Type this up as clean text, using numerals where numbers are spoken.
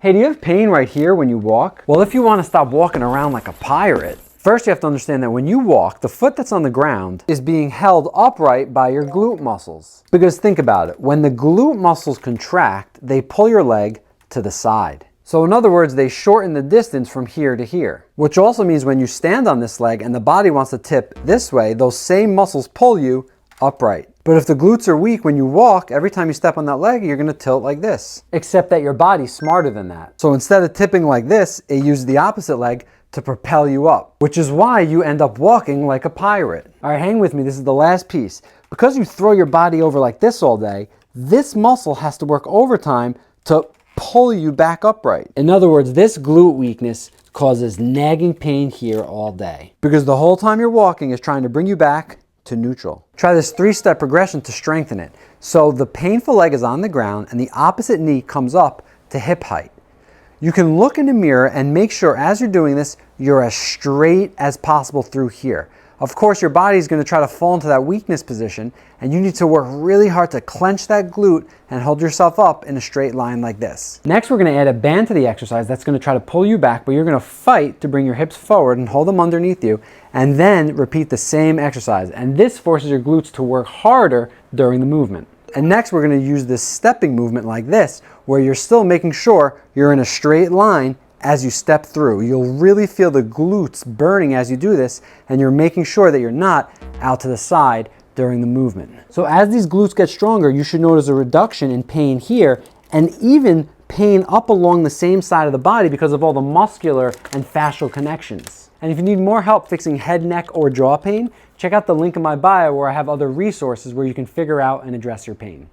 Hey, do you have pain right here when you walk? Well, if you want to stop walking around like a pirate, first you have to understand that when you walk, the foot that's on the ground is being held upright by your glute muscles. Because think about it, when the glute muscles contract, they pull your leg to the side. So in other words, they shorten the distance from here to here, which also means when you stand on this leg and the body wants to tip this way, those same muscles pull you upright. But if the glutes are weak when you walk, every time you step on that leg, you're gonna tilt like this. Except that your body's smarter than that. So instead of tipping like this, it uses the opposite leg to propel you up, which is why you end up walking like a pirate. All right, hang with me, this is the last piece. Because you throw your body over like this all day, this muscle has to work overtime to pull you back upright. In other words, this glute weakness causes nagging pain here all day. Because the whole time you're walking is trying to bring you back to neutral. Try this 3-step progression to strengthen it. So the painful leg is on the ground and the opposite knee comes up to hip height. You can look in the mirror and make sure as you're doing this, you're as straight as possible through here. Of course, your body is going to try to fall into that weakness position and you need to work really hard to clench that glute and hold yourself up in a straight line like this. Next, we're going to add a band to the exercise that's going to try to pull you back, but you're going to fight to bring your hips forward and hold them underneath you, and then repeat the same exercise. And this forces your glutes to work harder during the movement. And next, we're going to use this stepping movement like this, where you're still making sure you're in a straight line as you step through. You'll really feel the glutes burning as you do this, and you're making sure that you're not out to the side during the movement. So as these glutes get stronger, you should notice a reduction in pain here, and even pain up along the same side of the body because of all the muscular and fascial connections. And if you need more help fixing head, neck, or jaw pain, check out the link in my bio where I have other resources where you can figure out and address your pain.